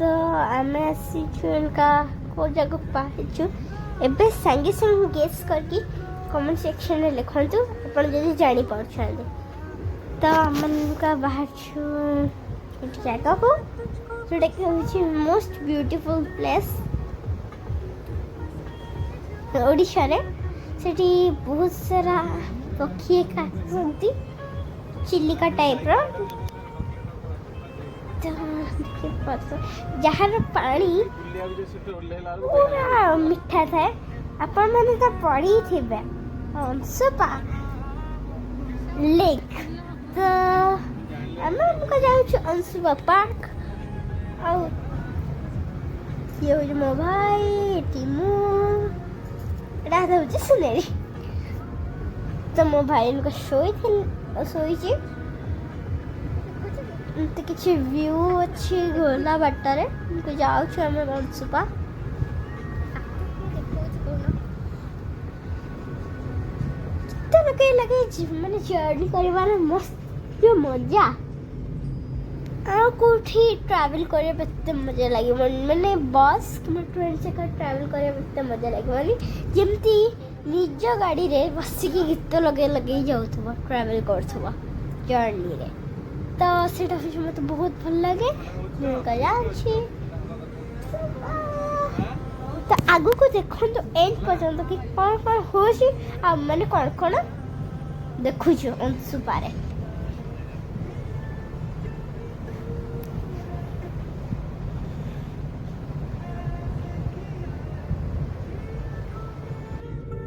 तो आम आसीचु इनका को जगह पाइचु एबे संगे संगे गेस करके कमेंट सेक्शन में लिखंतु अपन जदी जानी पाछांदे तो हमनका बाहर छु एक जगह को जोटा कि होची मोस्ट ब्यूटीफुल प्लेस ओडिशा रे सेठी बहुत सारा पक्षी का चिलिका टाइप रो जहाँ पानी पूरा मीठा था आपण मैंने तो पढ़ी थी अंशुपा लेक तो हमको जाऊँ अंशुपा पार्क और ये हो मो भाई टीमू राधा हो सुनेरी तो मो भाई इनको शोई तो किसी व्यू अच्छी गोला बाटारे उनको जाऊँ आम अंशुपा लगे मैंने जर्नी करवार मस्त जो मजा कौटी ट्रावेल करते मजा लगे मैंने बस कि ट्रेन से ट्रावेल करते मजा लगे जमती निज गाड़ी रे बसिकी गीत लगे लगे जाऊ ट्रावेल कर जर्नी रे तो सेटा मत बहुत भल लगे तो आगु को देखो तो एंड पर्यंत कि कौन कौन हो माने कौन कौन देखु अंशुपा रे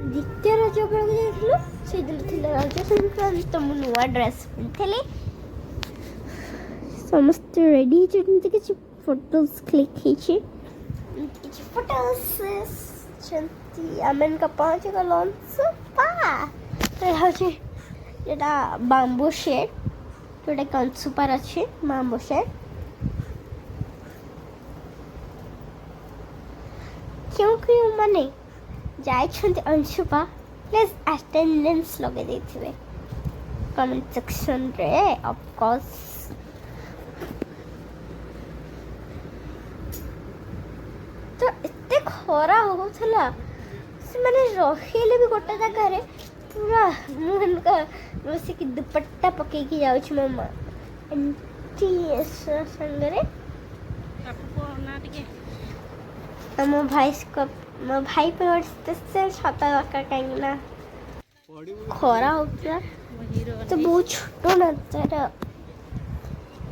द्वितीय रज बेलू जाइलु से दिन थिले रज संक्रांति तो मु नुआ ड्रेस पिंथले समस्त रेडी जमती कि फोटोज क्लिक हिची किसी फोटोज चंती आमन का पांच का अंशुपा तो हजे जेटा बांबू शेड जोटा कि अंशुपार अच्छे बांबू शेड क्योंकि माने जाए अंशुपा प्लीज अटेंडेंस लगे देथिबे कमेंट सेक्शन रे ऑफ कोर्स तो इतने खरा होथला से माने रहिले भी गोटे जगह रे पूरा मुनका रोसी की दुपट्टा पके की जाउ छ मम्मा एंटी संगरे आपको ना टिके हम भाई को मो भाई पे स्पेशल छाता दरकार कहीं ना खरा होता तो बहुत छोटो ना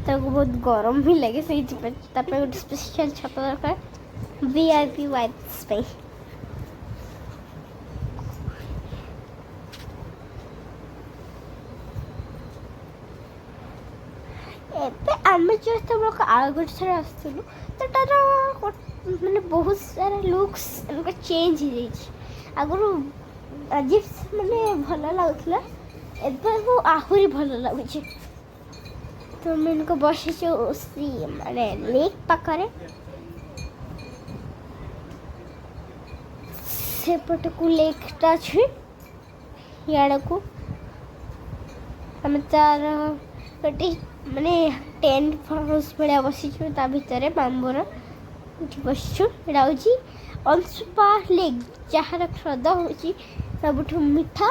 तो बहुत गरम भी लगे सही गोटे स्पेशल छाता दरकार वीआईपी वाइब्स पे एबे आमे जो आगे आसलु तो तार मैंने बहुत सारा लुक्स इनका चेंज हो आगु अजीब मैंने भल लगुला एवं आहरी भल लगुच तो मैं इनको बस माने लेक पाखरे सेपट को लेकटा अच्छे याड़ को आम तार गोटे माने टेंट हाउस भाया बसीचु ता भितर बांबूर बसचु एटा हूँ अंशुपा लेक जार ह्रद हूँ सबुठ मीठा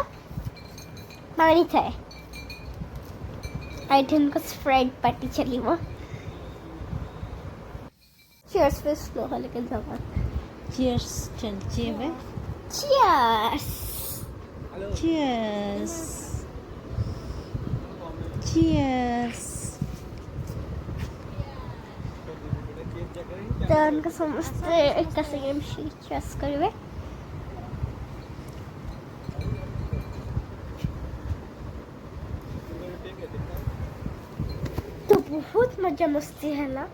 पानी थाए आइटन को स्प्राइट पार्टी चलो चीयर्स पे स्लो हले के जमा चीयर्स चलची है चीयर्स चीयर्स चीयर्स तो उनका समस्त एक सेकेंड चेस करेंगे तो बहुत मजा मस्ती है ना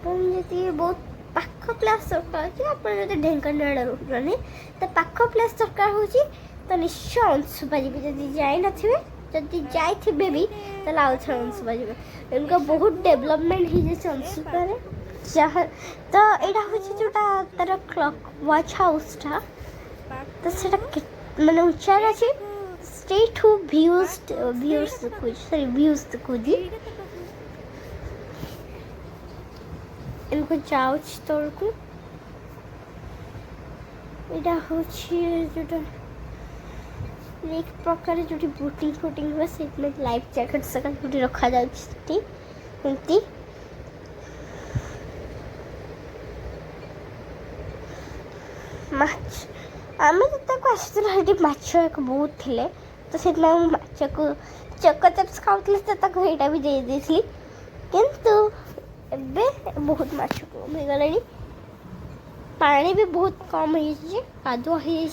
जी बहुत पाख प्लेस दरकार आप ढेंकानाल रोनी तो पाख प्लेस दरकार हो तो निश्चय अंशुपा जी जब जाई नी जदि जाइए भी तो आउ थे अंशुपा जी इनका बहुत डेवलपमेंट हो जाए अंशुपा जहाँ तो यहाँ हूँ जोटा तार क्लॉक वॉच हाउसटा तो मैंने उच्चार अच्छे स्ट्रेट हूँ व्यूज देखुची इनको जाऊँ तौर एटा हूँ जोटा एक प्रकार जो बोटिंग फोटिंग हुए से लाइफ जैकेट सकाल जो रखा जाती माछ आम जो आसती माछ एक बहुत थे तो से माछ को चक चिप्स खाऊली तो यहाँ भी देदेली किंतु एबे बहुत माछ कम हो गला पानी भी बहुत कम हो कादुआ हो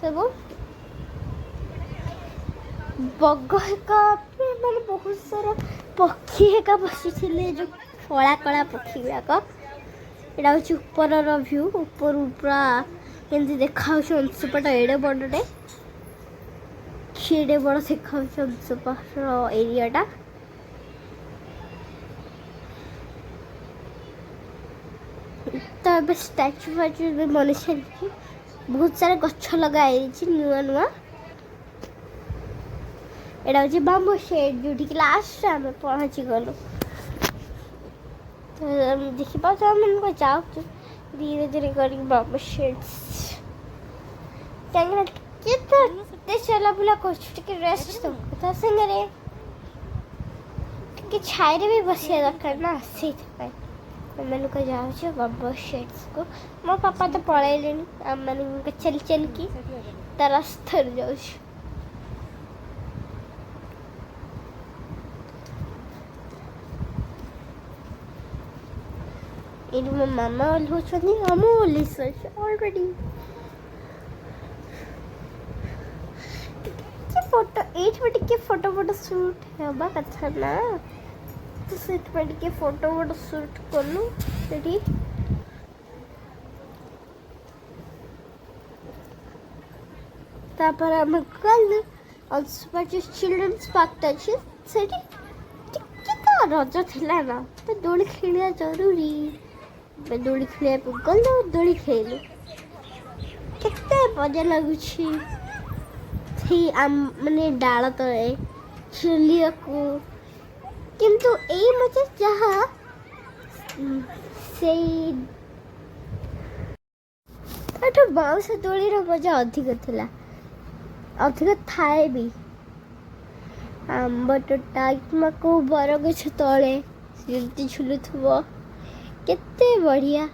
सब बग मैंने बहुत सारा पक्षी हेका बसी जो कला कला पक्षी गुड़ाक यहाँ हूँ ऊपर व्यू ऊपर पूरा केमती देखा अंशुपाटा एड़े बड़े एड़े बड़ देखा अंशुपार एरियाटा तो ये स्टाच्यू फाचू बनी सारी बहुत सारा गछ लगाई नुआ नुआ यहाँ हूँ बाम्बू शेड जो लास्ट आम पहुँची गलु तो देखी पाच आम जाऊँ धीरे धीरे कर बाम्बू शेड्स कहीं चला बुला कर रेस्ट तो सागे छाई भी बसिया दरकार ना से लोग जाऊँ बाम्बू शेड्स को मो पापा तो पलैले आम मान चल चल की रास्ता जाऊँ ये मो मामा ओल्हौछन्ती हम ओल्ही सारी ऑलरेडी फोटो ये फोटो फोटो शूट हवा कथा ना तो से फोटो फोटो शूट कलु से तापर आम गलु अंशुपा जो चिल्ड्रंस पार्क अच्छे से तो रज थिला ना तो दोली खेलिया जरूरी दोली खेलिया गलु दोली खेलु केते मजा लगुच माने डाल तले झुलिया को किंतु ए मजा जहाँ से बाउंस दोली मजा अधिक थिला अधिक थाए भी आंब टोटा को बरगछ तले झुलुथुब केते बढ़िया।